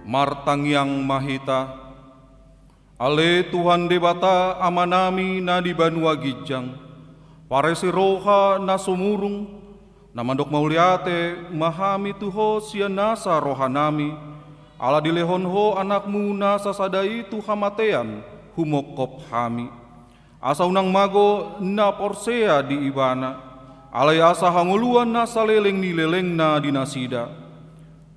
Martang yang mahita, ale Tuhan debata amanami na di Banua Gijang, paresi roha na sumurung, namandok mauliate mahami tuho sia nasa rohanami, ala dilehonho anakmu nasa sadai tu hamatean humokop hami, asa unang mago na porsea di ibana, alai asa hanguluan nasa leleng ni leleng na dinasida.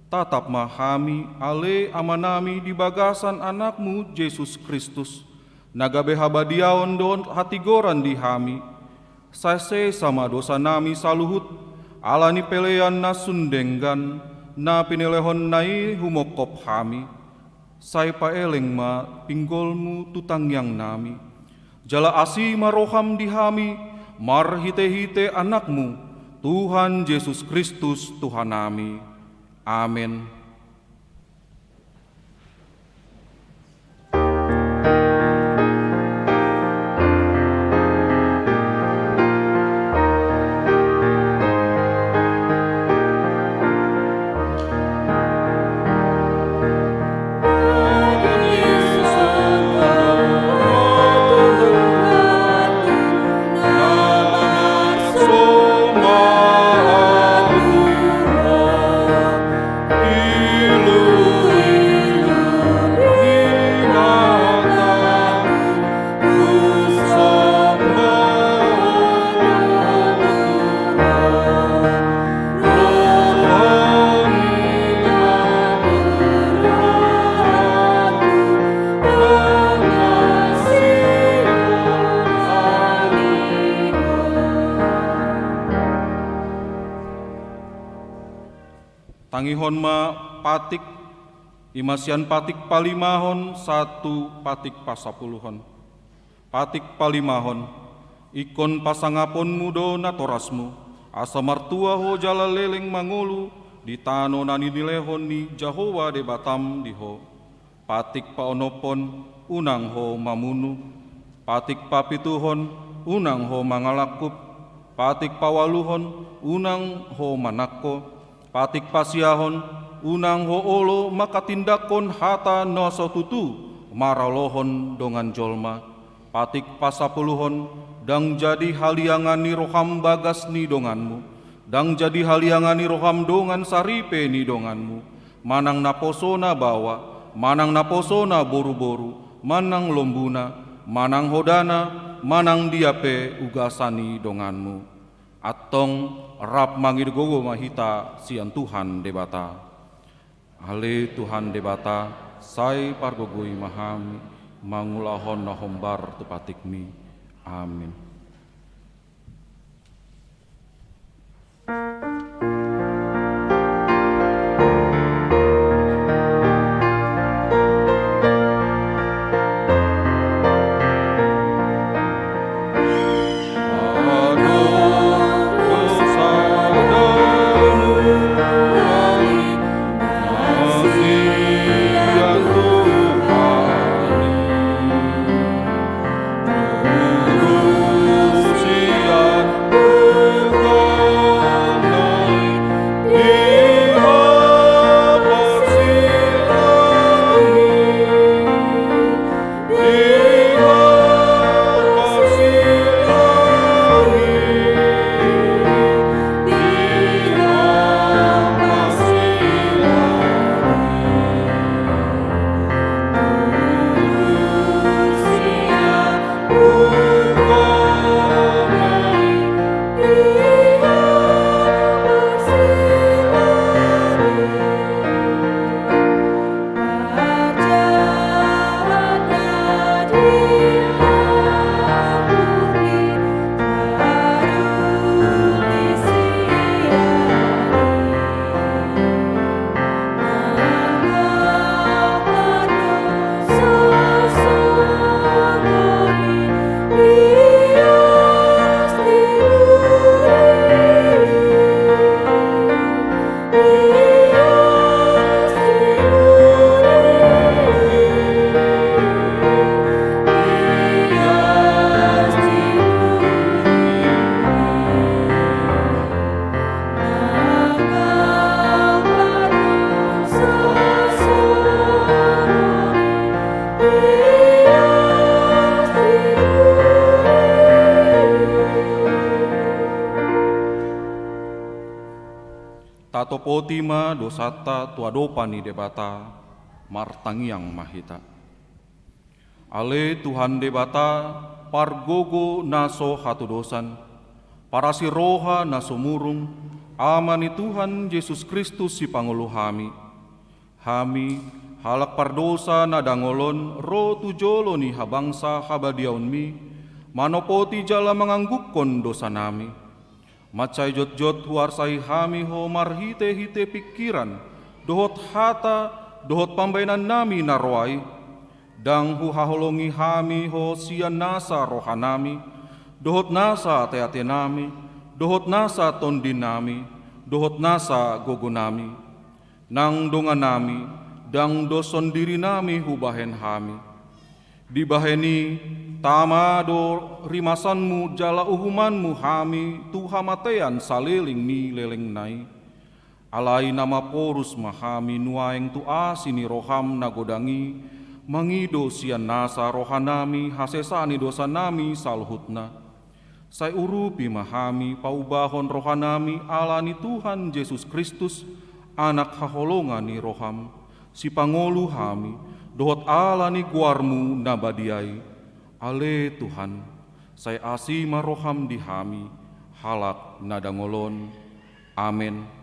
Tatap mahami ale amanami di bagasan anakmu Yesus Kristus, nagabe habadiaon don hatigoran di hami, sase sama dosa nami saluhut, alani pelean na sundenggan, na pinelehon nai humokop hami, sai paeleng ma pinggolmu tutang yang nami, jala asi maroham di hami, marhite-hite anakmu, Tuhan Yesus Kristus Tuhan nami. Amin. Tangihon ma patik, imasian patik palimahon, satu patik pasapuluhon. Patik palimahon, ikon pasangapon mudo na torasmu, asa martua ho jala leleng mangulu, di tano nani dilehon ni Jahowa de Batam diho. Patik paonopon, unang ho mamunu. Patik papituhon, unang ho mangalakup. Patik pawaluhon, unang ho manakko. Patik pasiahon, unang hoolo makatindakon hata noso tutu, maralohon dongan jolma. Patik pasapuluhon, dang jadi haliangani roham bagas ni donganmu, dang jadi haliangani roham dongan saripe ni donganmu. Manang naposona bawa, manang naposona boru-boru, manang lombuna, manang hodana, manang diape ugasani donganmu. Atong rap mangir gogo mahita sian Tuhan debata. Ale Tuhan debata, sai pargogoi mahami, mangulahon nahombar tupatikmi. Amin. Guru potima dosata tuadopani debata martangiang mahita. Ale Tuhan debata pargogo naso hatu dosan, parasi roha naso murung, amani Tuhan Yesus Kristus si pangulu hami. Hami halak pardosa nadangolon ro tujolo ni habangsa habadiaun mi, manopoti jala menganggukon dosa nami. Macai jot-jot huarsai hami ho marhite-hite pikiran, dohot hata, dohot pambainan nami narwai, dang huhaholongi hami ho sian nasa rohanami, dohot nasa ate-ate nami, dohot nasa tondin nami, dohot nasa gogo nami, nang dongan nami, dang doson diri nami hubahen hami. Dibaheni tamado rimasanmu jala uhumanmu hami tuhamatean saliling mi leleng nai. Alai nama porus mahami nuaeng tu asini roham nagodangi, mangido sian nasa rohanami hasesani dosa nami salhutna. Sai urupi mahami paubahon rohanami alani Tuhan Yesus Kristus, anak haholongani roham, si pangolu hami, dohot alani guarmu nabadiai. Ale Tuhan, saya asima roham di hami, halak nadangolon. Amin.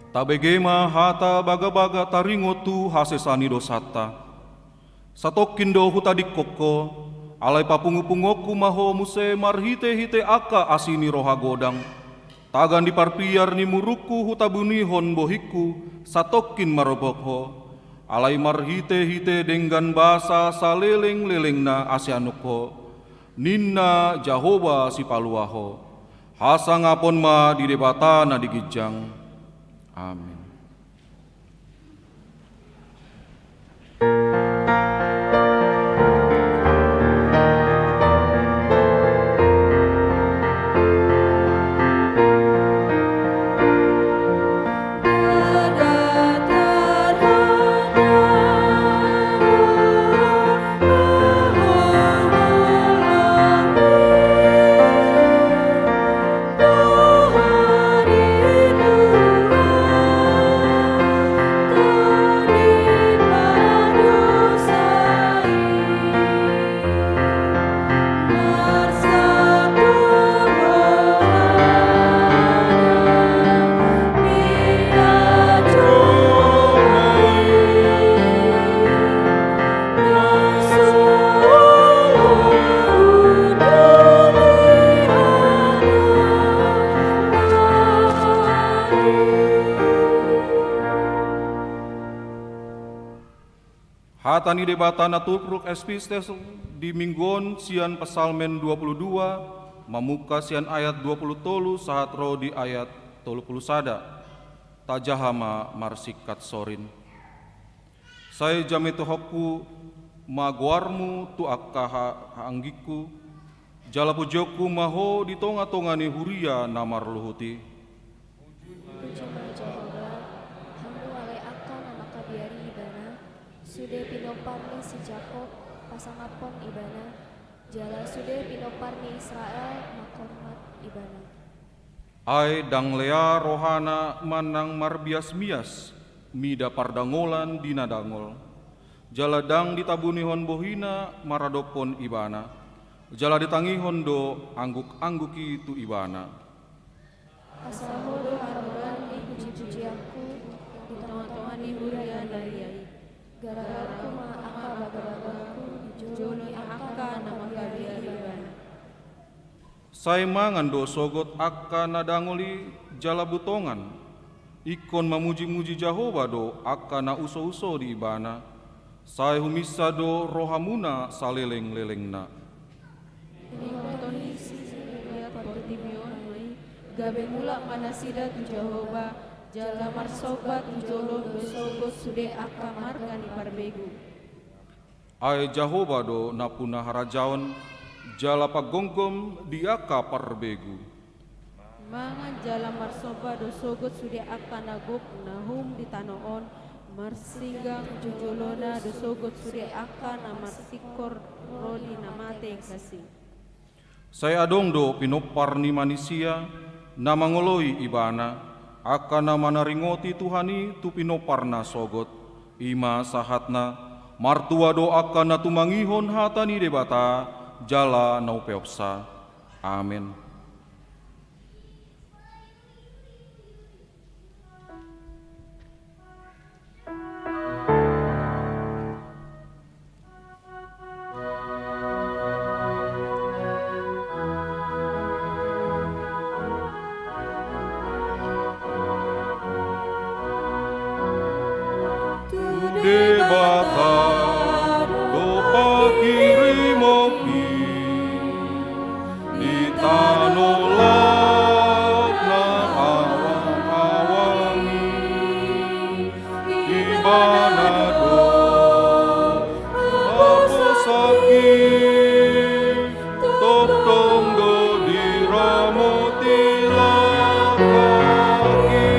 Tabegema hata baga-baga taringotu hasesani dosata. Satokindo hutadik koko, alai papungu-pungoku maho muse marhite-hite aka asini roha godang. Tagan di parpiar ni muruku hutabunihon bohiku, satokin marobokho. Alai marhite-hite denggan basa saleleng-lelengna asyanuko. Ninna Jahoba si paluaho. Hasangapon ma di debata na digijang. Amin. Hatani debata natukruk espistes di minggon sian pesalmen 22, mamuka sian ayat 20 tolu sahat roh di ayat 30 sada. Tajahama marsikat sorin. Saya jamitu hokku maguarmu tu akkaha anggiku, jala pujoku maho di tonga-tongani huria namar luhuti. Sude pinoparni si Jakob pasangapon ibana, jala sude pinoparni Israel makormat ibana. Ai dang lea rohana manang marbias mias, mida pardangolan dina dangol. jaladang ditabunihon bohina maradopon ibana, jala ditangihon do angguk-angguki tu ibana. Asaho do harolan puji-puji aku di tengah-tengah ni hurian dari gara-gara aku ma aka baga-bagaku joni aka nama ibana. Sai mangan do sogot akka nadangoli jala butongan, ikon mamuji-muji Jahova do akka na uso-uso di ibana, sai humisa do rohamuna saleleng-lelengna. Ini kontoni lihat portibion mai gabe mula manasida tu Jehova jala marsobat tu jolo dosogot sude akka margani parbegu. Ai Jahova do napuna harajaon jala pagonggom diaka parbegu. Mangan jala marsoba dosogot sude akka nagok nahum di tanoon marsinggang jujolona dosogot sude akka na marsikor rodi namate kasih. Saya adong do pinopar ni manusia na mangoloi ibana, akka na manaringoti Tuhani tu pinopar na sogot, ima sahatna, martua do akka na tumangihon hatani debata, jala naupeopsa. Amin. Debata do pakirimopi di tanolak na awang-awangi ibana do apa sakit toptong do diramoti lakaki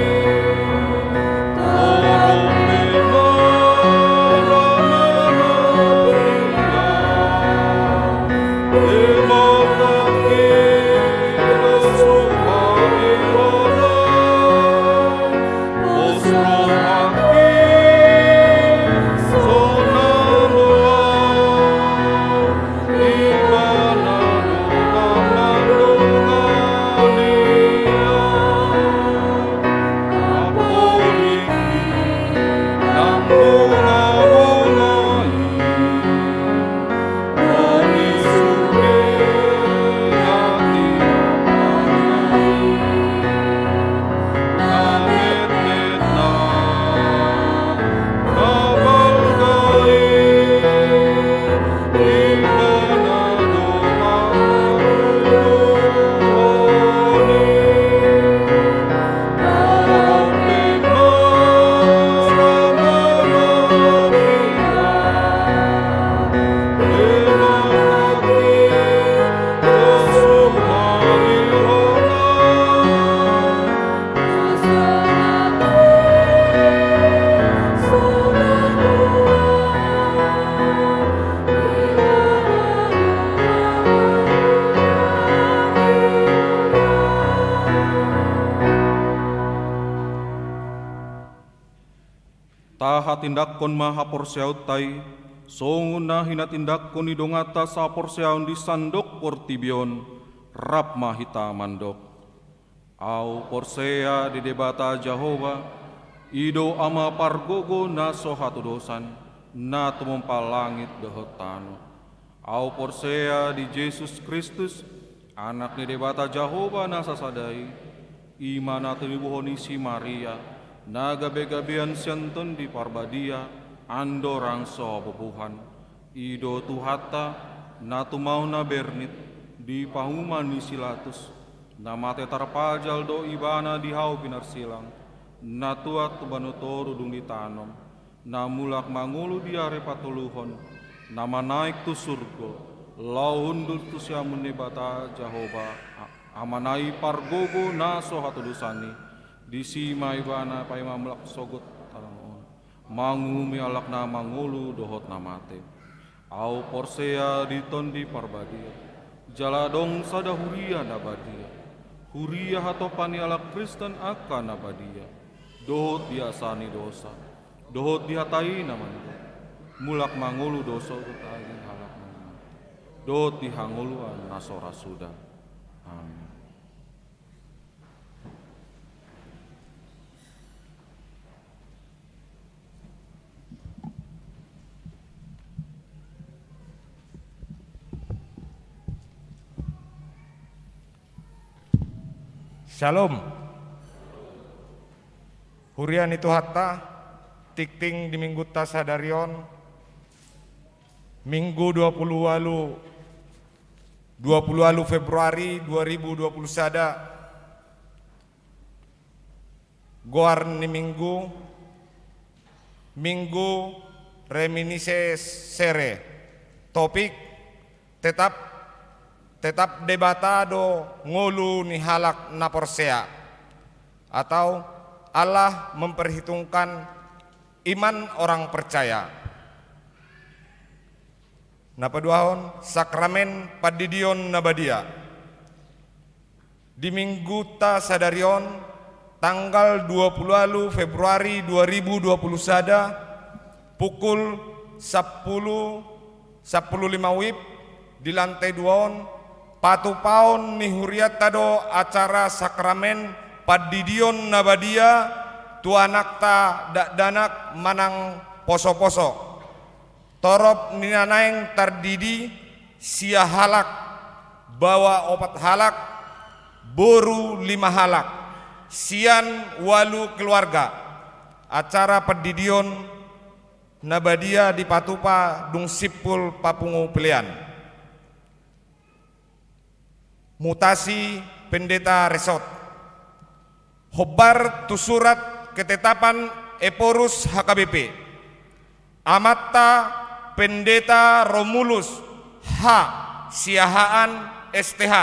Taha tindakkon maha porseaut tai, songun na hinatindakkon idongata sa porseaun di sandok portibion, rap mahita mandok. Au porsea di debata Jehova, ido ama pargogo na sohatu dosan, na tumumpa langit dehotano. Au porsea di Yesus Kristus, anak ni debata Jehova na sasadai, imana tumibuhoni si Maria, na gabe-gabean sianton di parbadia, andorang so bebuhan, ido tuhata, na tumau na bernit, di pahuman ni silatus, na mate tarpajal do ibana di hau pinarsilang, na tuat tubanutoru dung ditanom, na mulak mangulu diare patuluhon, na manaik tu surgo, lau hundur tu siamun nebata Jehova, amanai pargogo na so hatudusani, di sima ibana pai mamlak sogot talangon mangu mialak na mangulu dohot na mate au porsea ditondi parbadia jaladong sada huria na badia huria hatopani alak Kristen akan na badia dohot diasani dosa dohot dihatai na mando mulak mangulu doso kutagi halak doti hanguluan nasora sudah. Amin. Shalom. Hurian itu hatta tikting di minggu tasadarion minggu 20 Februari 2020 sada goar ni minggu reminisce sere topik tetap debatado ngulu ni halak na porsea atau Allah memperhitungkan iman orang percaya. Napaduahon sakramen padidion nabadia. Di minggu ta sadarion tanggal 20 Februari 2020 sada pukul 10:15 WIB di lantai 2 patupaon ni huriat tado acara sakramen padidion nabadia tuanakta danak manang poso-poso torop ninanaeng tardidi sia halak bawa opat halak boru 5 halak sian 8 keluarga. Acara padidion nabadia di patupa dung sipul papungu pilihan. Mutasi pendeta resort hobar tu surat ketetapan Eporus HKBP Amatta pendeta Romulus H Siahaan STH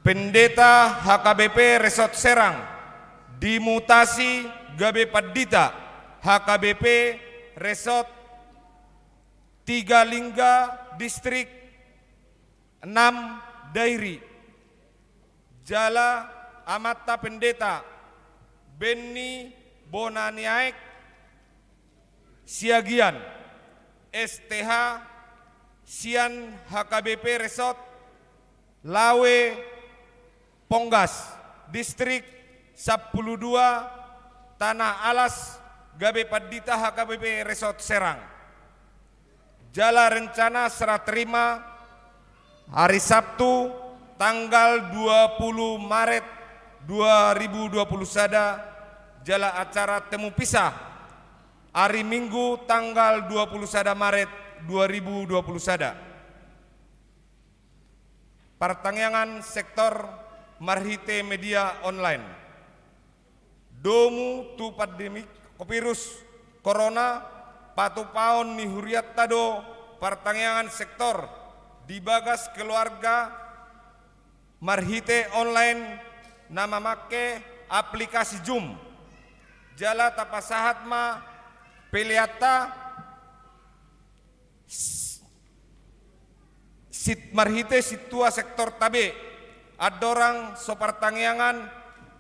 pendeta HKBP Resort Serang dimutasi Gabe Padita HKBP Resort Tiga Lingga Distrik 6 Dairi Jala Amatta pendeta Benny Bonaniaek Siagian STH Sian HKBP Resort Lawe Ponggas Distrik 12 Tanah Alas Gabe Padita HKBP Resort Serang. Jala rencana serah terima hari Sabtu tanggal 20 Maret 2020 sada jala acara temu pisah hari Minggu tanggal 20 sada Maret 2020 sada. Pertangyangan sektor marhite media online. Domu tu pandemik virus corona patupaon ni huriat tado pertangyangan sektor dibagas keluarga marhite online nama make aplikasi Zoom jala tapasahat ma peliata sit marhite situa sektor tabe adorang sopertangyangan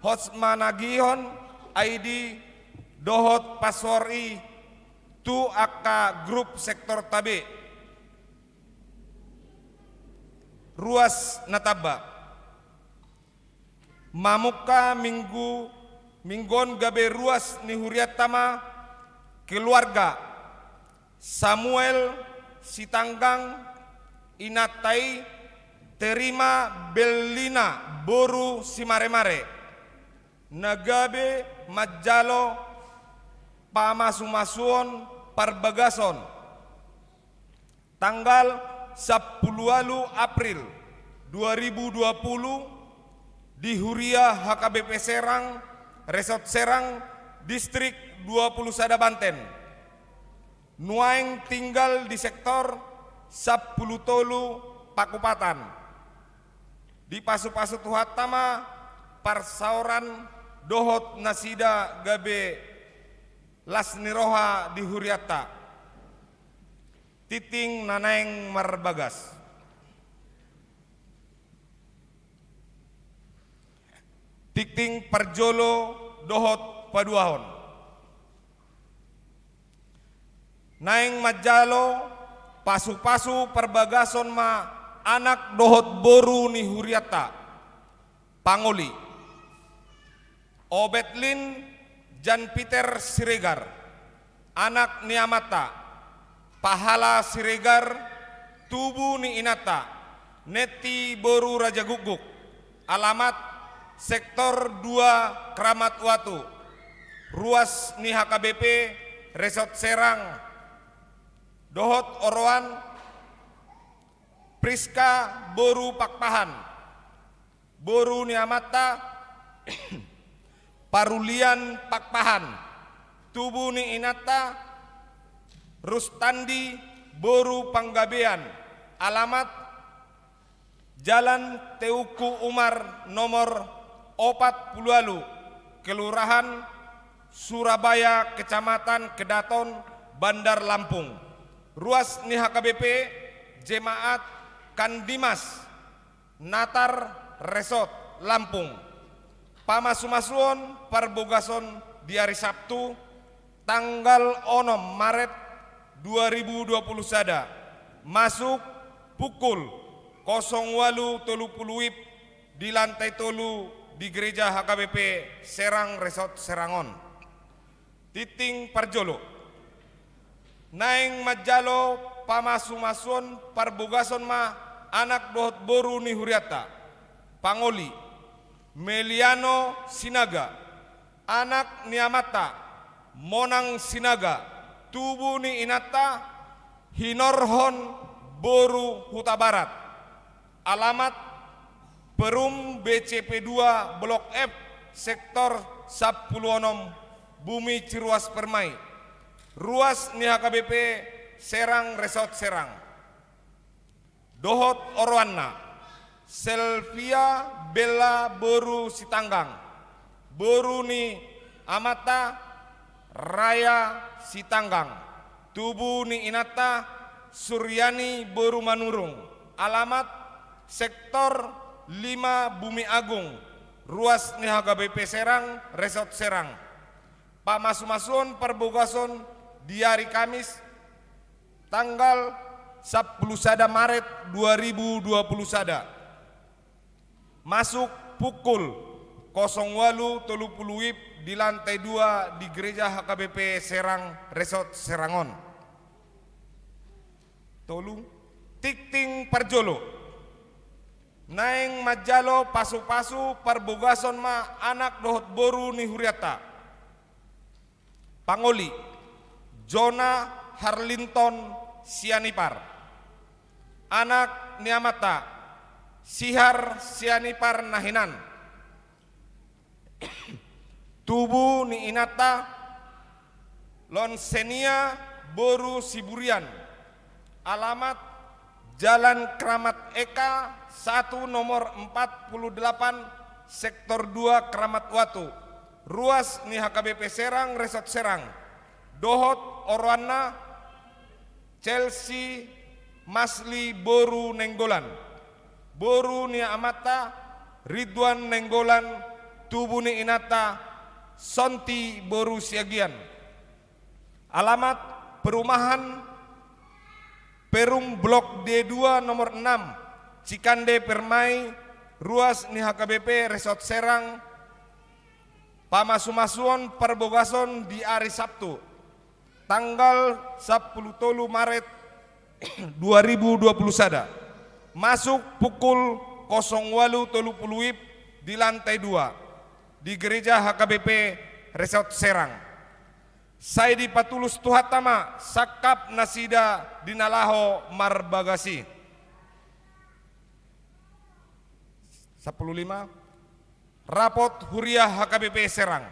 host managihon ID dohot paswori tu aka grup sektor tabe ruas nataba mamuka minggon gabe ruas ni huriat tama keluarga Samuel Sitanggang Inatai terima Belina boru simare-mare nagabe majalo pamasumasuon parbagason tanggal 10 April 2020 di Huria HKBP Serang Resort Serang Distrik 20 Sada Banten. Nuaing tinggal di sektor 10 Tolu Pakupatan. Di pasu-pasu tuhatama parsauran dohot nasida gabe lasniroha di Huriata. Titing nanaeng marbagas. Titing parjolo dohot paduahon. naing majalo pasu-pasu perbagason ma anak dohot boru ni huriata Pangoli, Obetlin Jan Peter Siregar, anak ni Amata Pahala Siregar, tubuh ni Inata Neti Boru Raja Guguk, alamat Sektor 2 Kramat Watu, ruas ni HKBP Resort Serang, dohot oroan Priska Boru Pakpahan, Boru ni Amata Parulian Pakpahan, tubuh ni Inata Rustandi Boru Panggabean, alamat Jalan Teuku Umar nomor 40, Kelurahan Surabaya, Kecamatan Kedaton, Bandar Lampung, ruas ni HKBP Jemaat Kandimas Natar Resort Lampung. Pamasumasuon perbogason di hari Sabtu tanggal 6 Maret 2020 sada masuk pukul 08.30 di lantai tolu di gereja HKBP Serang Resort Serangon. Titing Parjolo naing majalo pamasumasuon perbogason ma anak dohot boru ni huriata Pangoli, Meliano Sinaga, anak ni Amata Monang Sinaga, tubuh ni Inata Hinorhon Boru Huta Barat, alamat Perum BCP 2 Blok F Sektor 10 Bumi Ciruas Permai, ruas ni HKBP Serang Resort Serang. Dohot Orwana Selvia Bella Boru Sitanggang, Boru ni Amata Raya Sitanggang, tubuh ni Inata Suryani Boru Manurung, alamat Sektor 5 Bumi Agung, ruas ni HKBP Serang Resort Serang. Pamasumasuon perbogason di hari Kamis tanggal 10 sada Maret 2020 sada masuk pukul 08.30 di lantai 2 di gereja HKBP Serang Resort Serangon. Tolu Tikting Parjolo naing majalo pasu-pasu perbogason ma anak dohot boru ni huriata Pangoli, Jona Harlinton Sianipar, anak ni Amata Sihar Sianipar Nahinan, tubuh ni Inata Lonsenia Boru Siburian, alamat Jalan Kramat Eka 1 nomor 48 Sektor 2 Kramat Watu, ruas ni HKBP Serang Resort Serang. Dohot Orwana Chelsea Masli Boru Nenggolan, Boru ni Amata Ridwan Nenggolan, tubuh ni Inata Sonti Boru Siagian, alamat Perumahan Perum Blok D2 nomor 6 Cikande Permai, ruas ni HKBP Resort Serang. Pamasumasuon perbogason di hari Sabtu tanggal 10 Maret 2020 sada masuk pukul 08.30 di lantai 2 di gereja HKBP Resort Serang. Saidi Patulus Tuhatama Sakap Nasida Dinalaho Marbagasi 15 Rapot Huriah HKBP Serang.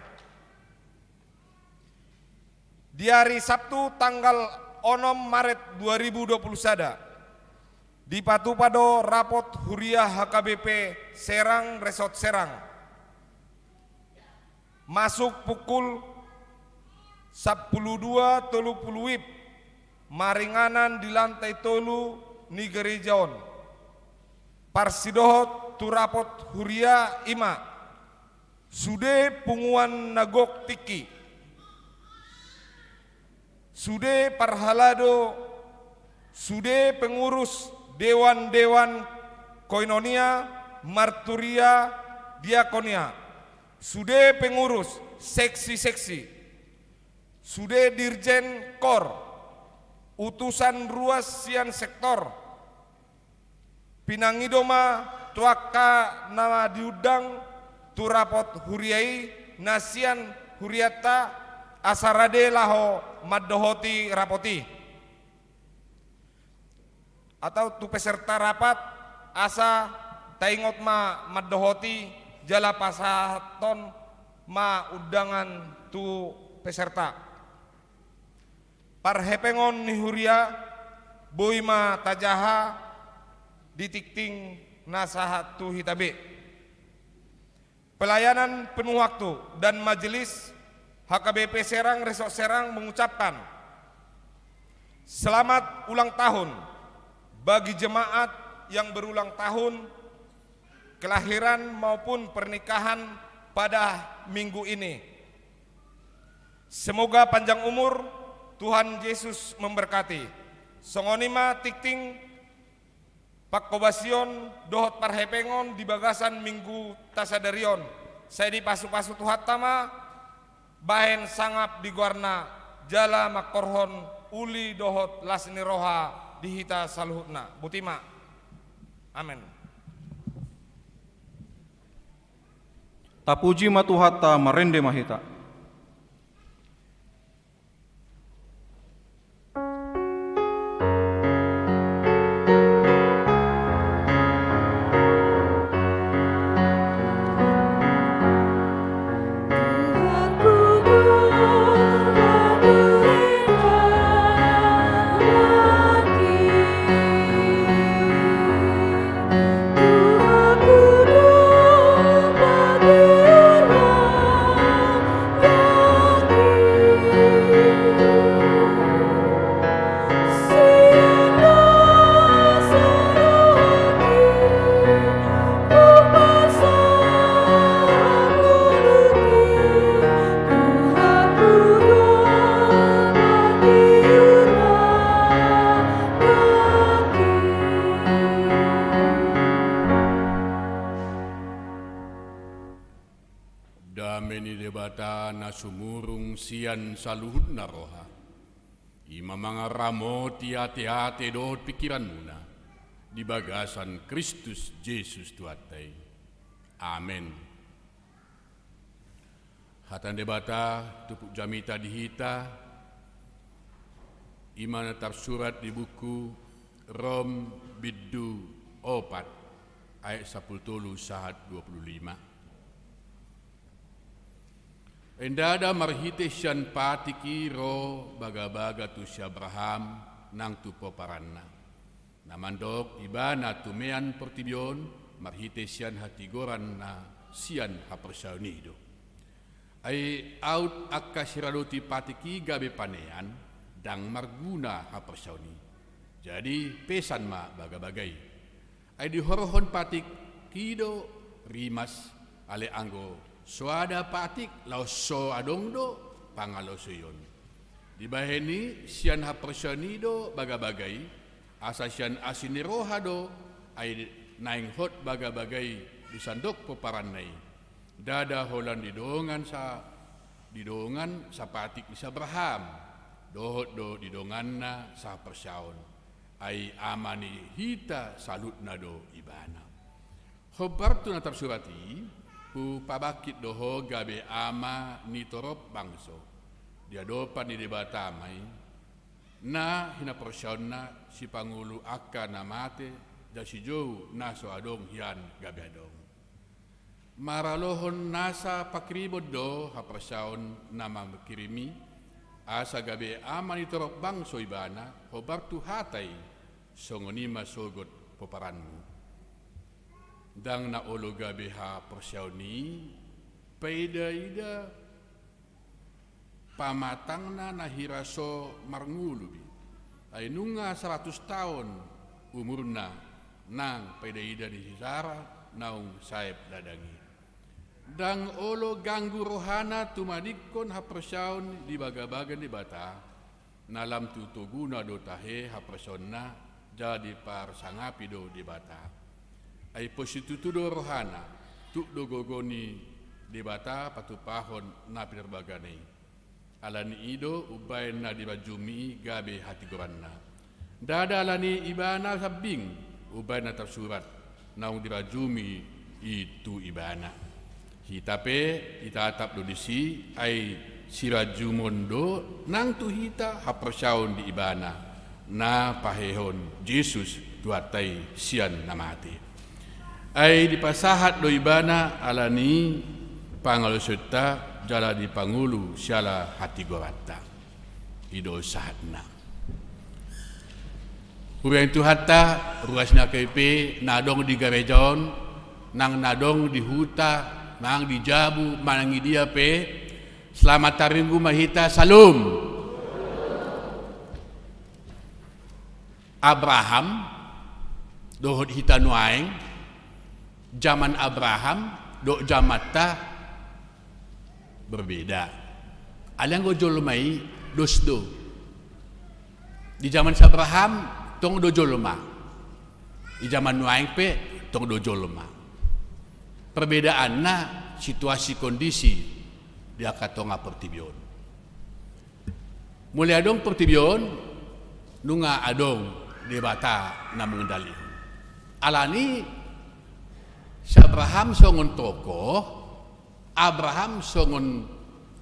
Di hari Sabtu tanggal 6 Maret 2020 sada di Patupado Rapot Huriah HKBP Serang Resort Serang masuk pukul 12.30 maringanan di lantai tolu ni gerejaon Parsidohot Turapot Huriah Ima Sude Punguan Nagok Tiki sude parhalado, sude pengurus dewan-dewan koinonia, marturia, diakonia, sude pengurus seksi-seksi, sude dirjen kor, utusan ruas sian sektor, pinangidoma tuaka nama diudang tu rapot huriai nasian huriata asarade laho maddohoti rapoti, atau tu peserta rapat asa taingot ma maddohoti jala pasaton ma undangan tu peserta. Parhepengon ni huria boy ma tajaha ditikting nasahat tu hitabe. Pelayanan penuh waktu dan majelis HKBP Serang Resort Serang mengucapkan selamat ulang tahun bagi jemaat yang berulang tahun kelahiran maupun pernikahan pada minggu ini. Semoga panjang umur, Tuhan Yesus memberkati. Songonima tikting Pakkobasion dohot parhepengon di bagasan minggu tasadarion. Saya di pasu-pasu tuhat tama bahen sangap di guarna jala makorhon uli dohot lasni roha dihita saluhutna. Butima. Amin. Tapuji matuhata marende mahita. Dameni debata nasumurung sian saluhutna roha. Ima mga ramoti hati-hati dohot pikiran muna di bagasan Kristus Yesus Tuatai. Amin. Hatan debata tupuk jamita dihita imana tersurat di buku Rom Biddu 4 ayat 10 sahat 25. Endada marhite sian patiki ro baga-baga tu si Abraham nang tu poparanna. Namandok ibana tumean pertibion marhite sian hatigoran na sian hapersaunido. Ai out akka siradoti patiki gabe panean dang marguna hapersauni. Jadi pesan ma baga-bagai. Ai dihorohon patik kido rimas ale anggo suada patik lau so adongdo pangalosuyon. Di baheni sian hapersonido baga-bagai asa sian asinirohado ay naing hot baga-bagai di sandok peparanay. Dada holan didongan sa patik isa Abraham. Dohot do didongan na sa persyaon. Ay amani hita salut na do ibana. Hobartu na tersurati pu pabakit doho gabe ama nitorop bangso dia dopan di debatamai na hina persyonna si pangulu akka namate da si jou naso adong hian gabe adong maralohon nasa pakribod do ha persyaon nama kirimi asa gabe ama nitorop bangso ibana hobartu hatai songonima sogot poparanmu dang na ologa beha persyauni paidaida pamatang na nahiraso marngulubi ay nunga 100 tahun umurna nang paidaida di sisara naung saib dadangi dang olo ganggu rohana tumadikon ha persyaun di baga-baga di bata nalam tutuguna do tahe hapersonna jadi par sangapi do debata. Ai positutu do rohana tu do gogoni debata patu pahon na pirbagane. Alani ido ubay na dibajumi gabe hati goranna. Dada alani ibana sabing ubay na tersurat naung dirajumi itu ibana. Hitape itatap do disi ai sirajumondo nang tu hita hapersaun di ibana na pahehon Yesus tuatai sian namati. Ai dipasahat do ibana alani pangalusutta jala di pangulu siala hati gorata ido sahatna. Hurian tu hatta ruasna KP nadong di garejon nang nadong di huta nang di jabu manangi dia pe selamat taringgu mahita salum. Abraham dohot hita nuaing zaman Abraham do jamatta berbeda. Alang gojol mai dosdo. Di zaman Abraham tong dojol ma. Di zaman Nuaing pe tong dojol ma. Perbedaanna situasi kondisi dia katonga pertibion. Mulai adong pertibion nunga adong debata na mengendali. Alani Abraham songon tokoh Abraham songon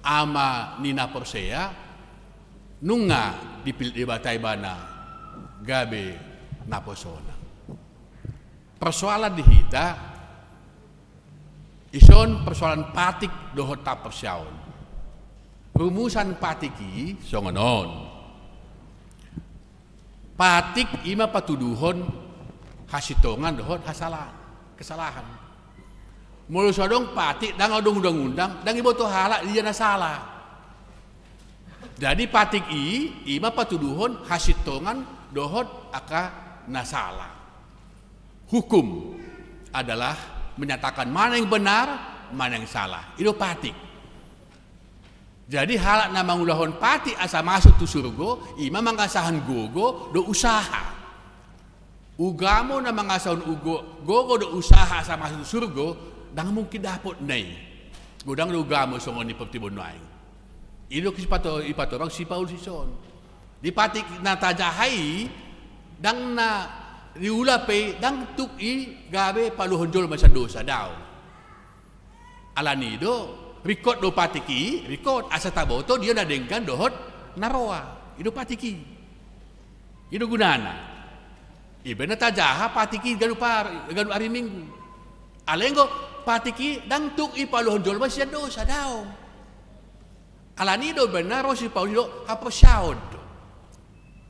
ama nina Persea nunga dipil debatai bana gabe naposona. Persoalan di hita ison persoalan patik dohot tapersaun. Rumusan patiki songonon. Patik ima patuduhon hasitongan dohot kesalahan. Mulu sodong patik dang odong undang-undang dang ibu tu halak dia na salah. Jadi patik ima patuduhon hasitongan dohot aka na salah. Hukum adalah menyatakan mana yang benar, mana yang salah. Itu patik. Jadi halak na mangulahon patik asa masuk tu surga, ima mangasahan gogo do usaha. Ugamo na mangasahon gogo do usaha asa masuk tu surga, dang mungkin dapat nai. Godang do ugamo songon ni pertibon nai. Ilo ipatorang si Paul sison. Di patik na tajahai dang na riulape dang tuki gabe paluhon jol masa dosa daw. Alani do record do patiki, record asa taboto dia nadengkan dohot naroa. Ido patiki. Ido gunana. Ibena tajaha patiki ganu hari Minggu. Alenggo patiki dang tuki paluhon jol masa dosa daw. Alani do benar si Paul do haposyaod.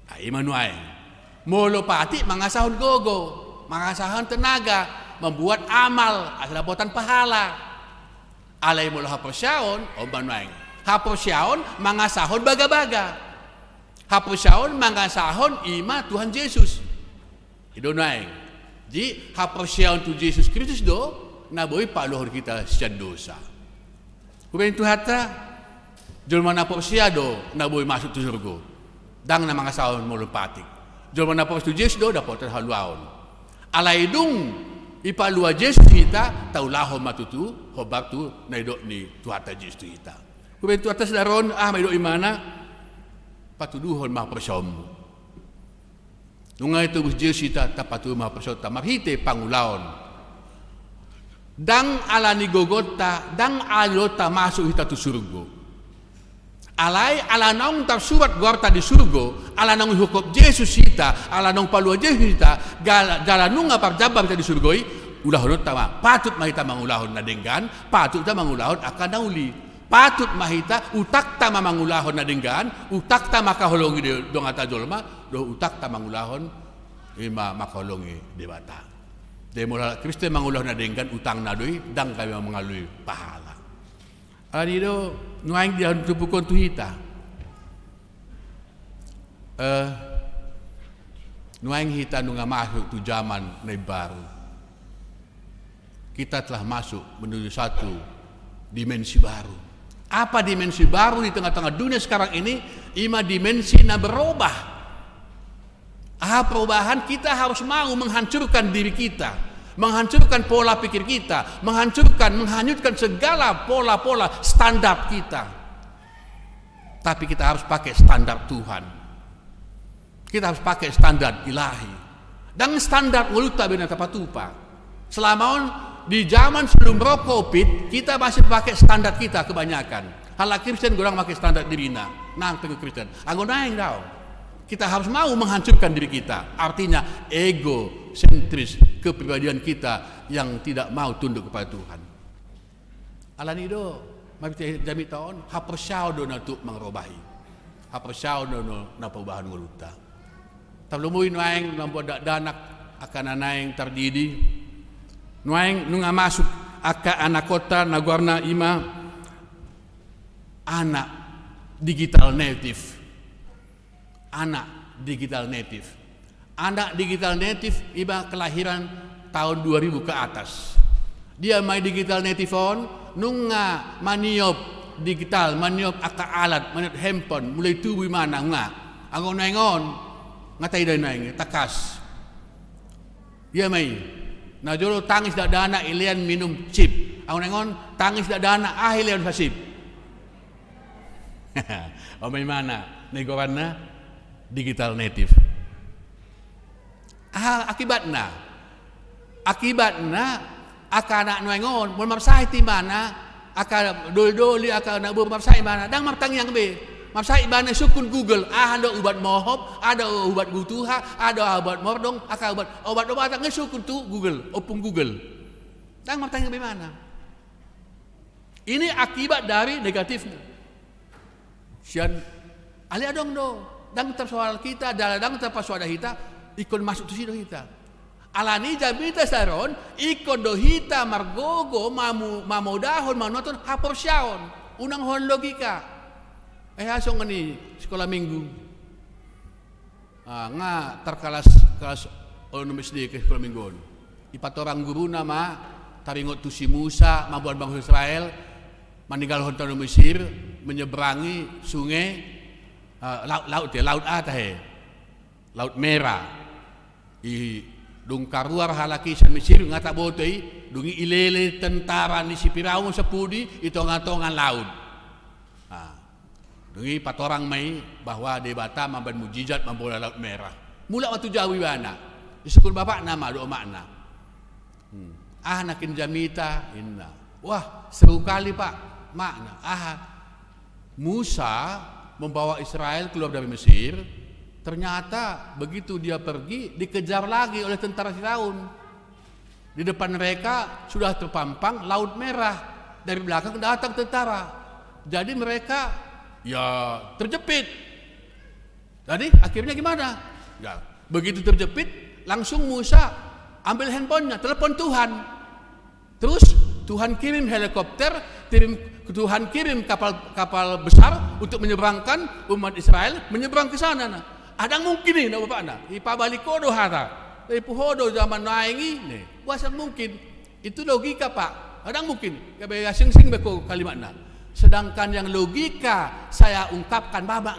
Ai manuai. Molo pati mangasahon gogo, mangasahon tenaga, membuat amal, asal dapotan pahala. Alai molo haposyaon, manuai. Haposyaon mangasahon baga-baga. Haposyaon mangasahon ima Tuhan Yesus. Ido naik. Ji haposyaon tu Yesus Kristus do naboy paluhon kita sian dosa. Kuben tu hatta jolma na porsiado naboy masuk tu surga. Dang na mangasahon molo patik. Jolma na porsiado Yesus do dapat haluaon. Alai dung ipalua Yesus kita taulahon matutu hobak tu naidok ni tu hatta Yesus kita. Kuben tu atas daron maido imana patuduhon mah persom. Nungai tu Yesus kita tapatu mah persom marhite pangulaon. Dang alani gogota, dang alota masuk kita tu surga. Alai alanong tersurat gorta di surga, alanong hukum Yesus kita, alanong palua Yesus kita, jalanung apa jabar kita di surgoi, ulahon tama, patut mahita mangulahon na denggan, patut ta mangulahon akan nauli, patut mahita utak ta mangulahon na denggan, utak ta makaholongi dong ata jolma, do utak ta mangulahon ima makaholongi debata. Demoral Kristen mangulahon na denggan utang nadoi, dang kami mengalui pahala. Adido nuaing dia tupukon tu hita. Nuaing hita nunga masuk tu zaman na baru. Kita telah masuk menuju satu dimensi baru. Apa dimensi baru di tengah-tengah dunia sekarang ini? ima dimensi na berubah. Perubahan kita harus mau menghancurkan diri kita, menghancurkan pola pikir kita, menghanyutkan segala pola-pola standar kita. Tapi kita harus pakai standar Tuhan. Kita harus pakai standar ilahi. Dan standar waluta bina tapatupa. Selama di zaman sebelum Covid, kita masih pakai standar kita kebanyakan. Hala Kristen orang pakai standar dirina, nang tengah Kristen. Aku naik tau. Kita harus mau menghancurkan diri kita. Artinya ego sentris, kepribadian kita yang tidak mau tunduk kepada Tuhan. Alani do, mari jami tahun, hapersau do na tu mengrobahi. Hapersau do na perubahan waluta. Tablomuin nuaing nambuat danak akan anaing terdidi. Nuaing nunga masuk aka anak kota nagwarna ima anak digital native. Anak digital native. Anak digital native iba kelahiran tahun 2000 ke atas. Dia main digital native on nunga maniop digital, maniop aka alat, maniop handphone mulai tubuh mana nga. Anggo naingon ngatai dari naing takas. Dia main. Nah jolo tangis dak dana ilian minum chip. Anggo naingon tangis dak dana ilian fasip. Omai mana? Negoranna digital native. Akibatna akan anak nuengon mun marsai ti mana akan doli akan nak marsai mana dang martang yang be marsai mana sukun Google ada ubat mohop ada ubat butuha ada ubat mordong akan obat nge sukun tu Google opung Google dang martang yang be mana ini akibat dari negatifnya sian ali adong do dang tersoal kita dang terpasoal kita ikon masuk tu sido kita alani jamita saron ikon dohita margogo mamodahon manoton haporsyaon unang hon logika asong ni sekolah minggu nga terkalas onomis di ke sekolah minggu ipat orang guru nama taringot tu si Musa mabuan bangsa Israel meninggal honton Mesir menyeberangi sungai laut merah i dung karuar halaki san Mesir ngata botei dungi ilele tentara ni si Firaun sepudi itu ngatongan laut. Dungi patorang mai bahwa di Batam mamban mujizat mambola laut merah. Mula waktu jauh mana? Iskul bapak nama doa makna. Nakin jamita inna. Wah seru kali pak makna. Musa membawa Israel keluar dari Mesir. Ternyata begitu dia pergi dikejar lagi oleh tentara Firaun. Di depan mereka sudah terpampang laut merah, dari belakang datang tentara. Jadi mereka ya terjepit. Jadi akhirnya gimana? Ya, begitu terjepit langsung Musa ambil handphonenya, telepon Tuhan. Terus Tuhan kirim helikopter, Tuhan kirim kapal besar untuk menyeberangkan umat Israel menyeberang ke sana. Nah. Ada mungkin nih, nak bapak nak. Ipa balik kodo hata, ipuhodo zaman naingi nih. Buasa mungkin. Itu logika pak. Ada mungkin. Kaya sing beko kalimatnya. Sedangkan yang logika saya ungkapkan, bapak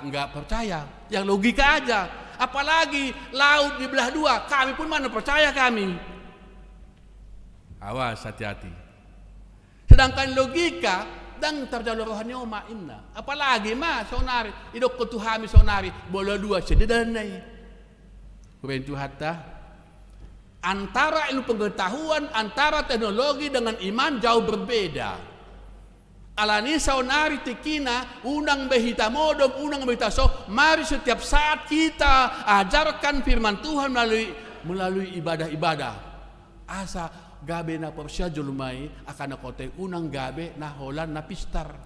enggak percaya. Yang logika aja. Apalagi laut di belah dua. Kami pun mana percaya kami. Awas hati-hati. Sedangkan logika dan terjalur rohani oma inna apalagi sonari idok ketuhami sonari bola dua sededanai kubentu hatta antara ilmu pengetahuan antara teknologi dengan iman jauh berbeda alani sonari tikina unang behita modom unang behita so mari setiap saat kita ajarkan firman Tuhan melalui ibadah-ibadah asa gabe na porsya julumai akan nakote unang gabe na holan na pistar.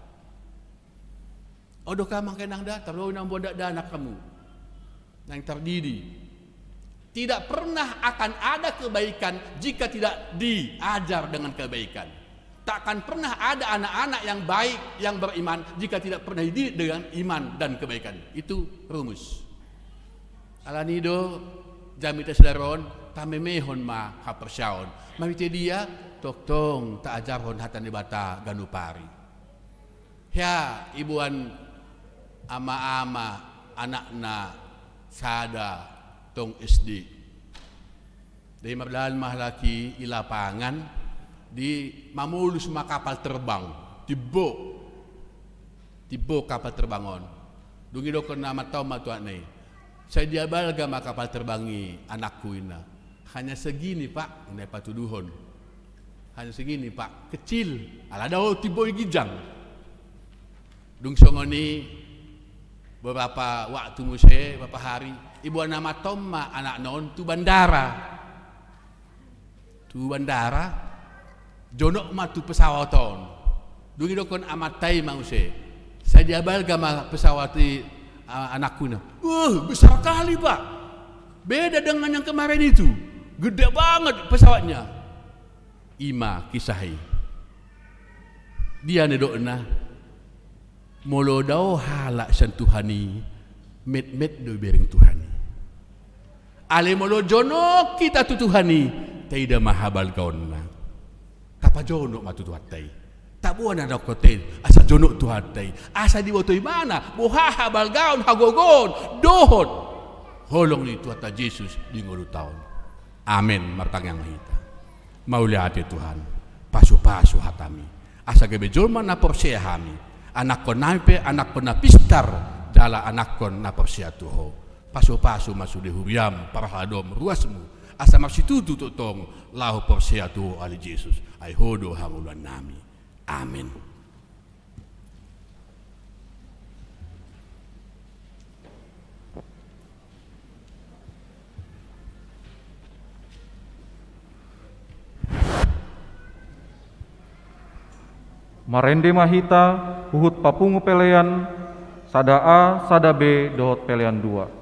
Odo ka man kenang da terlalu nang bodak da anak kamu. Nang terdidi. Tidak pernah akan ada kebaikan jika tidak diajar dengan kebaikan. Takkan pernah ada anak-anak yang baik yang beriman jika tidak pernah dididik dengan iman dan kebaikan. Itu rumus. Alanido jamita sadaron tamemehon ma hapersyaon. Mawite dia tong tak ajar hon hatan di bata ganupari. Ya ibuan ama-ama anakna sada tong SD. Dari mardalan mahlaki ilapangan di mamulus kapal terbang tibo kapal terbangon. Dungi do kena matau matuan nih. Saya diabal gama kapal terbangi anakku ina. Hanya segini pak, ini patuduhon. Hanya segini pak, kecil. Alada tibo gijang. Dung songoni beberapa waktu muse, beberapa hari. Ibu nama Toma anak non tu bandara. Jonok matu pesawaton. Dungi dokon amatai mause. Saya diabal gama pesawat anakku na. Besar kali pak. Beda dengan yang kemarin itu. Gede banget pesawatnya. Ima kisahi. Dia nedokna. Molo dau halak sentuhani. Met do bereng Tuhani. Ale molo jonok kita tutuhani. Taida mahabal kaonna. Kapa jonok matu tuhatai. Tak buan ada kotel. Asa jonok tuhatai. Asa diwotoi mana? Buhaha balgaon hagogon. Dohot. Holong ni Tuhan Yesus di ngulu tahun. Amin. Martang yang mahita. Mauliati Tuhan. Pasu-pasu hatami. Asa gebe jolma na porsea hami. Anak kon naipe, anak kon na pistar. Jala anak kon na porsea tuho. Pasu-pasu masuk di huriam. Parahadom ruasmu. Asa maksitutu totong lahu porsea tuho ali Yesus. Ay hodo hangulan nami. Amin. Marende mahita, huhut papungu pelean, sada A, sada B, dohot pelean 2.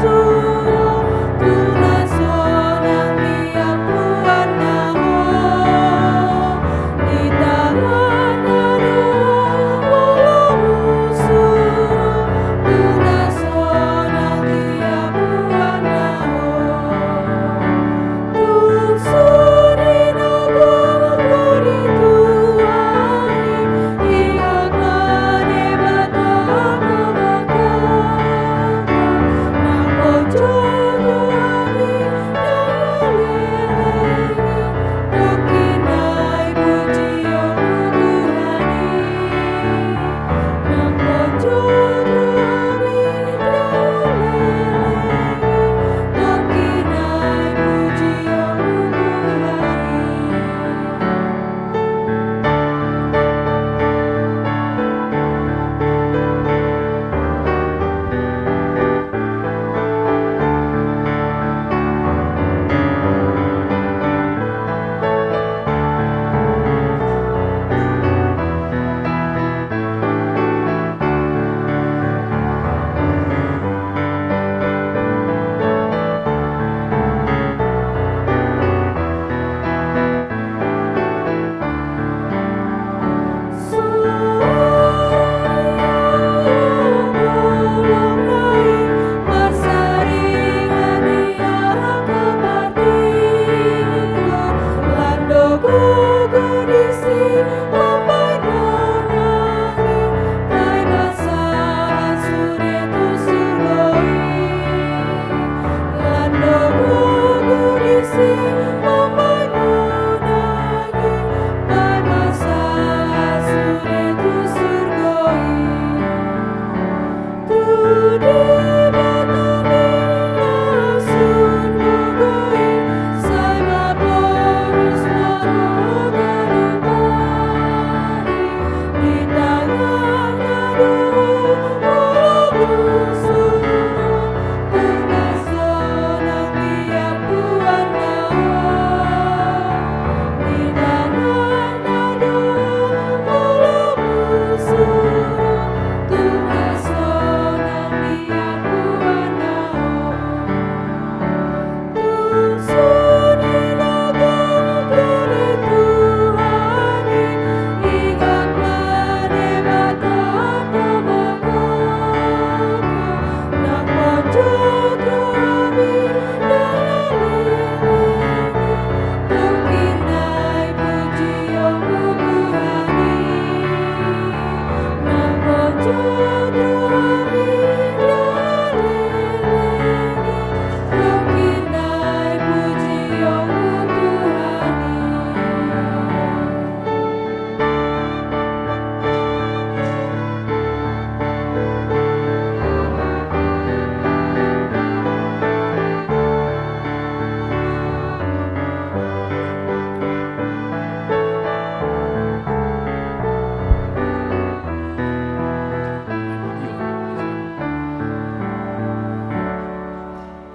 Surah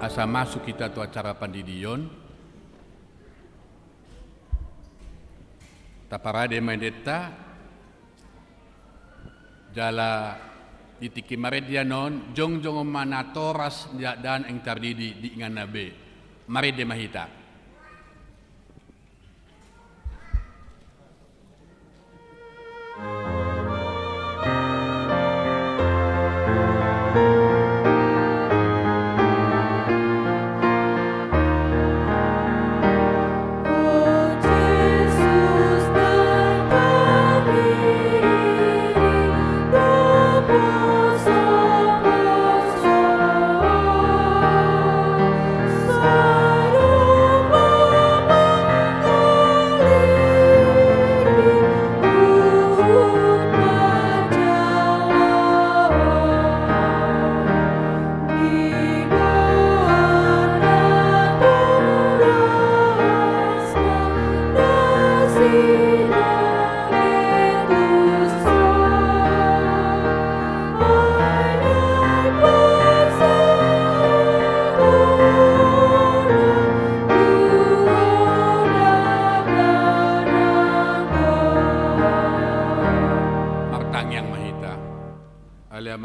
asa masuk kita tu acara pandidion. Taparade mandeta jala ditiki maredianon jong mana toras dan eng tardidi di ingan nabe marede mahita.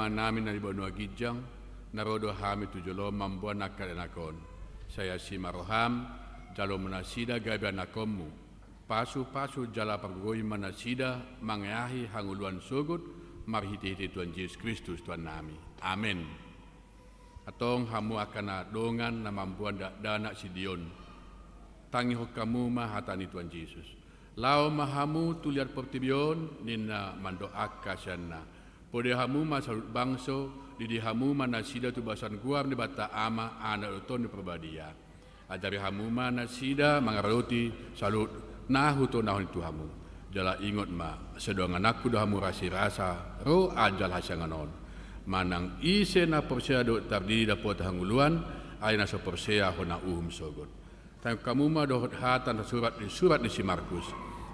Namin na ibon wagijang narodo hami tujolo mambuan nakadenakon saya si maroham jalo manasida gabi anakommu pasu jala pergoi manasida mangahi hanguluan sugut marhiti Tuhan Yesus Kristus Tuhan nami amin. Atong hamu akan dongan na mambuan dana sidion tangi hokamu mahatani Tuhan Yesus lao mahamu tuliar portibion nina mandoaka syana pode hamu masalut bangso di hamu manasida tu basan guam di bata ama anak uton di perbadia ajari hamu manasida mangaroti salut nahu to nahun tu hamu jala ingot ma sedongan aku dah hamu rasa ro ajal hasanganon manang ise na persea do tardidi dapot hanguluan aina so persea hona sogot tang kamu ma dohot hatan surat di si Markus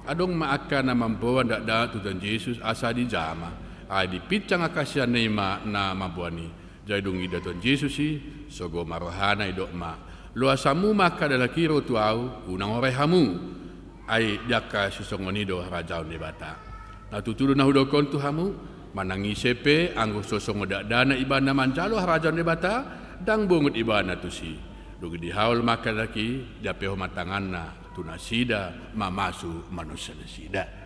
adong ma akan na mambawa dak tu Tuhan Yesus asa di jama di pitang akasya nema na mabuani jaidung ida Tuhan Yesus si sogo marohana idok ma lo asamu maka dala kiro tu au unang ore hamu ai diaka sisongonido rajaun de bata na tutudu na hudokon tu hamu manangi sepe anggo sosong dana ibana manjalo rajaun de bata dang bungut ibana tu si dugi di haul maka laki dapeho matanganna tunasida mamasu manusia sida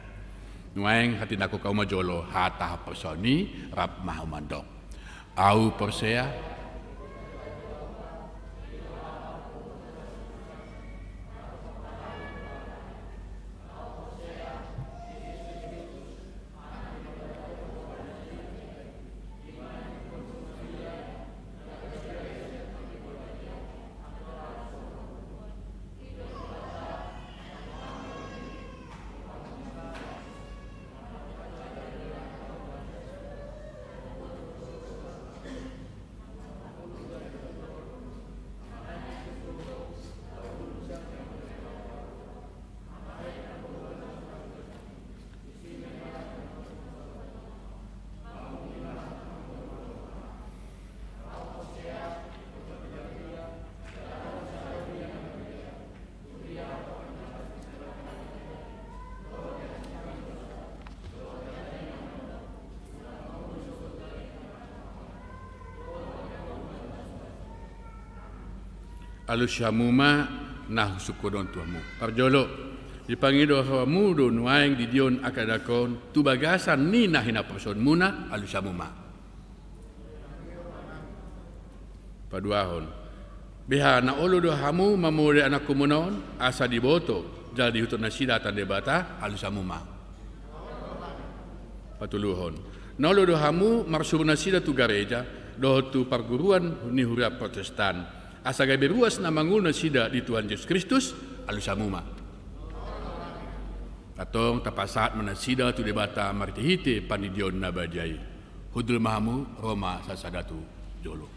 nuaeng hati naku kau majolo hata personi rap mahamandok au persea alusyamuma nah sukodon tuamu parjolo dipangido hawamu do nuaeng di dion akadakon tu bagasan ni nahina person muna alusyamuma paduahon biha na olo do hamu mamore anak kumunon asa diboto jadi hutun nasida tan debata alusyamuma patuluhon na olo do hamu marsub nasida tu gareja do tu perguruan ni huria Protestan asa gabe ruas na manguna sida di Tuhan Yesus Kristus alusamuma atong tapasat manasida tu debata martihite panidion na bajai hudul mahamu Roma sasadatu jolo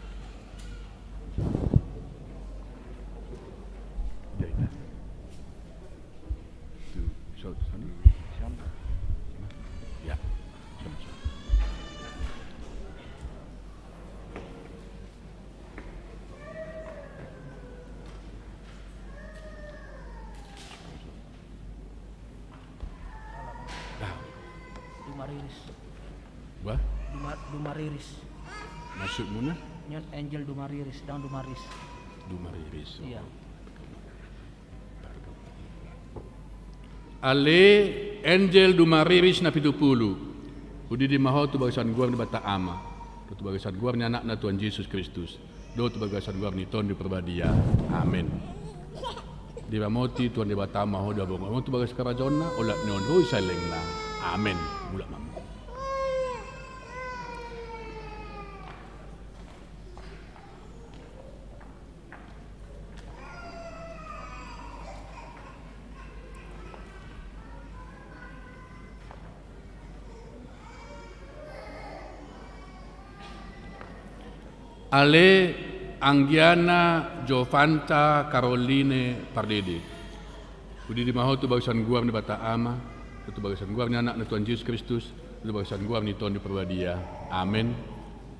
Dumariris. Wah, Dumariris. maksudmu nah? Nyon Angel Dumariris, dang Dumaris. Dumariris. Iya. Ale Angel Dumariris na 70. Udi di maho tu bagasan guar ni bata ama. Tu bagasan guar ni anak na Tuhan Yesus Kristus. Do tu bagasan guar ni ton di perbadia. Amin. Di ramoti Tuhan di bata maho da bong. Mo tu bagas karajon na olat ni on roi saleng na. Amin. Mula mam. Ale Anggiana Jovanta Caroline Pardede. Udi di maho tu bagasan guam ni bata ama, tu bagasan guam ni anak na Tuhan Yesus Kristus, tu bagasan guam ni Tuhan di perbadia. Amin.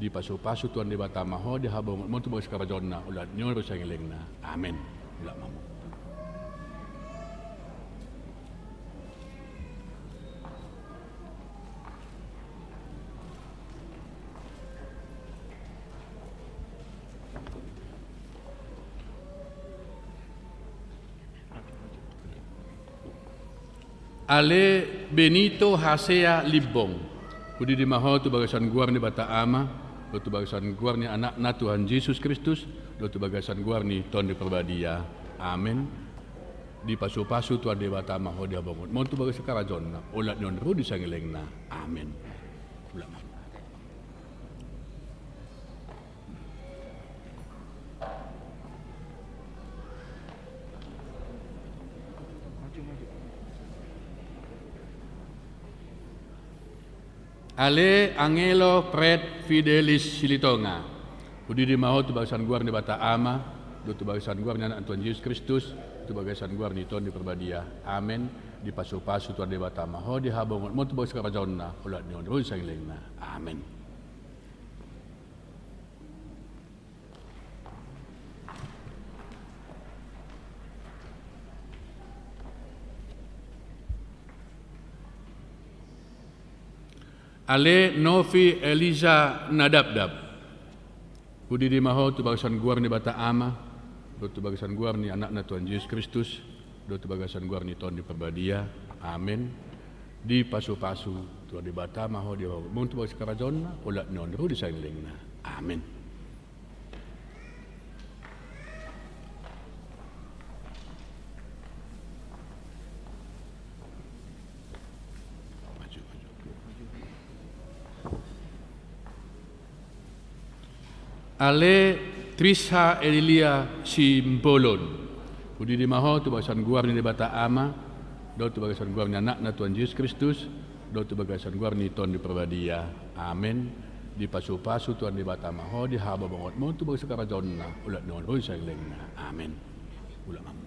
Di pasu-pasu Tuhan di bata maho di habong mo tu bagas karajonna ulat nyor sangilengna. Amin. Ulat mamu. Ale Benito Hasea Libong. Udi di maho tu bagasan guar ni bata ama, tu bagasan guar ni anak na Tuhan Yesus Kristus, tu bagasan guar ni ton di perbadia. Amin. Di pasu-pasu Tuhan di bata maho dia bangun. Mo tu bagas karajon na ulat nyon ru di sangilengna. Amin. Ulat mamu. Ale Angelo Pret Fidelis Silitonga. Udi di maho tu bagasan guar ni bata ama, tu bagasan guar ni anak Tuhan Yesus Kristus, tu bagasan guar ni ton di perbadia. Amin. Di pasu-pasu Tuhan di bata maho di habong mo tu bagas karajon na ulat ni on ru sangilengna. Amin. Ale Novi Eliza Nadabdab. Udi di maho tu bagasan guar ni bata ama, tu bagasan guar ni anak na Tuhan Yesus Kristus, tu bagasan guar ni ton di perbadia. Amin. Di pasu-pasu Tuhan di bata maho di maho. Mo tu bagas karajon na ulat non ru di sangilengna. Amin. Ale Trisha Elilia Simbolon. Udi di maho tu bagasan guar ni bata ama, tu bagasan guar ni anak na Tuhan Yesus Kristus, tu bagasan guar ni ton di perbadia. Amin. Di pasu-pasu Tuhan di bata maho di haba bangot mo tu bagas karajon na ulat non oi sangilengna. Amin. Ulat mamu.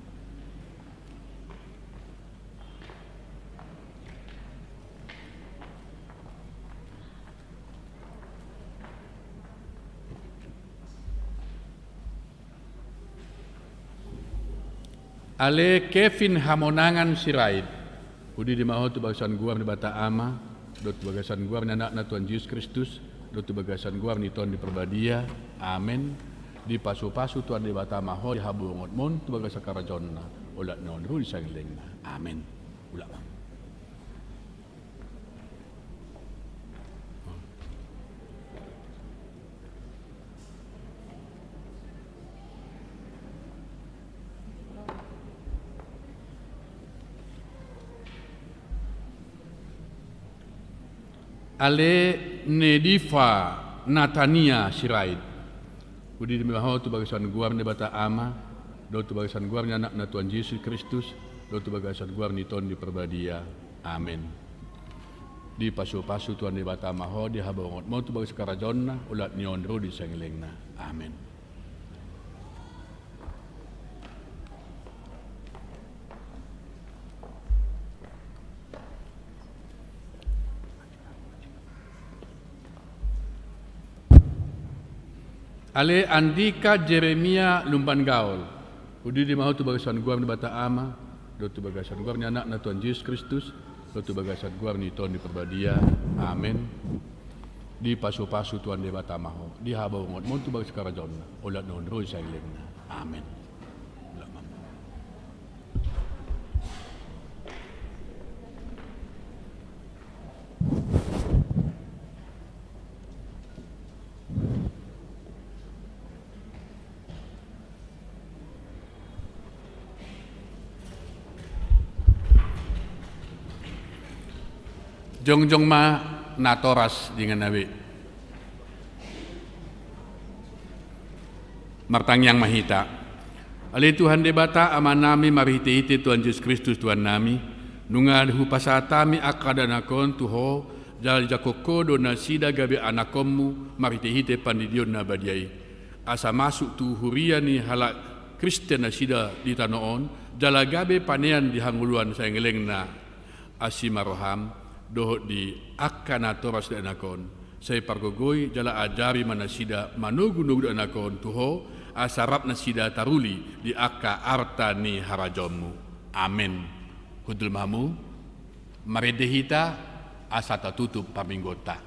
Ale Kevin Hamonangan Sirait. Udi di maho tu bagasan guam ni bata ama, tu bagasan guam ni anak na Tuhan Yesus Kristus, tu bagasan guam ni ton di perbadia. Amin. Di pasu-pasu Tuhan di bata maho di habungot mon tu bagasan karajon na ulat non ru sangilengna. Amin. Ulat mam. Ale Nedifa Natania Sirait. Udi di maho tu bagasan guam ni bata ama, tu bagasan guam ni anak na Tuhan Yesus Kristus, tu bagasan guam ni ton di perbadia. Amin. Di pasu-pasu Tuhan di bata maho di habongot mo tu bagas karajon na ulat ni on ru di sangilengna. Amin. Ale Andika Jeremia Lumban Gaul. Udi di mahu tu bagasan guam ni bata ama, do tu bagasan guam ni anak na Tuhan Yesus Kristus, Lotu bagasat guarni ton di perbadia. Amen. Di pasu-pasu Tuhan Dewa Tamaho. Di habau ngot montu bagas karajon. Olat non roy sa ilengna. Amen. Lamam. Jongjong ma natoras dengan nabi. Martang yang mahita. Ali Tuhan debata amanami marihiti Tuhan Yesus Kristus Tuhan nami. Nunga hu pasatami akadanakon tuho jal jakoko dona sida gabe anakommu marihiti pandidion na badiai. Asa masuk tu huriani halak Kristen na sida di tanoon jala gabe panean di hanguluan sayengeleng na asimaroham. Dohot di akana toras dan anakon saya pargogoi jala ajari manasida manugu-nugu dan anakon tuho asarap nasida taruli di akka arta ni harajomu. Amin. Hudul mamu maredehita asata tutup paminggota.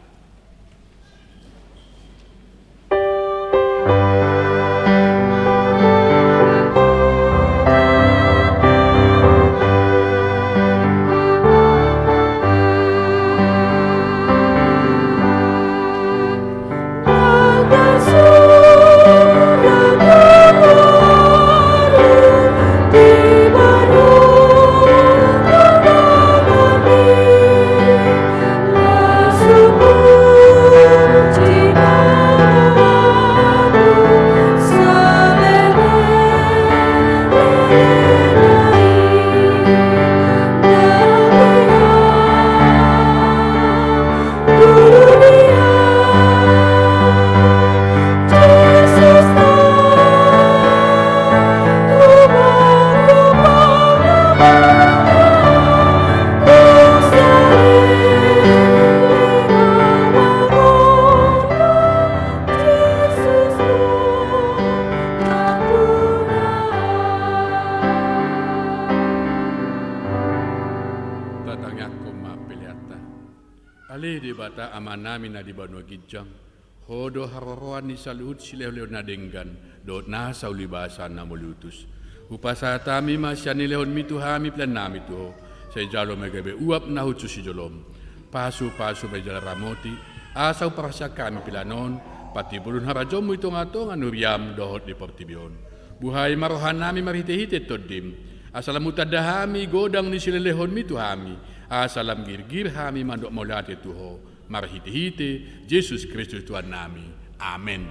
Hodo haroroan ni salut sileo na denggan dot na saulibasan na molutus. Upasatami masyani lehon mituhami plan nami tuho. Say jalo megabe uap na hutsu si jolom. Pasu-pasu may jala ramoti. Asaw parasya kami pilanon. Pati bulun harajomu ito nga to nga nuriam dohot di portibion. Buhay marohan nami marhite-hite todim. Asalam utadahami godang ni silelehon mituhami. Asalam girgir hami mandok molate tuho. Marhite-hite Yesus Kristus Tuhan nami. Amen.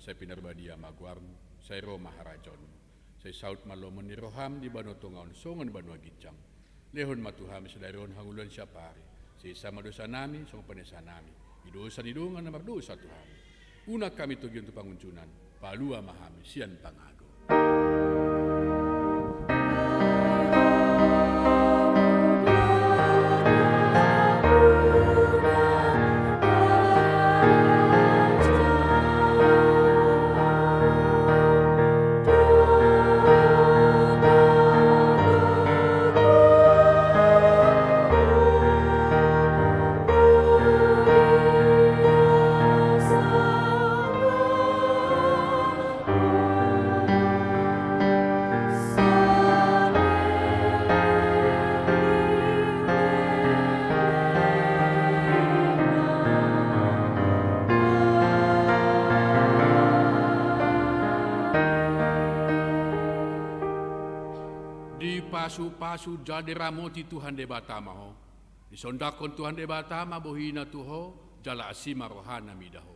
Saya pinarbadia magwarn, saya Roma harajon. Saya saut malomon ni roham di banotongaon songon banua gijang. Lehon matuhami sadaron hanguluan syapari. Saya sama dosa nami, song panesa nami. Idosa didungan na mardosa Tuhan. Una kami tugion tu panguncunan, palua mahami sian pangago. pasu-pasu jadi ramoti Tuhan de batama ho. Disondakon Tuhan de batama bohina tuho jala asima rohana midaho.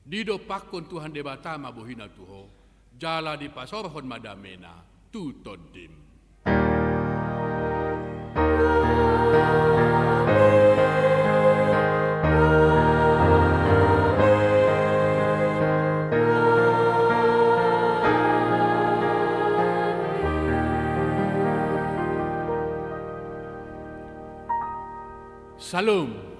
Dido pakon Tuhan de batama bohina tuho jala di pasorhon madamena tutodim. Salam.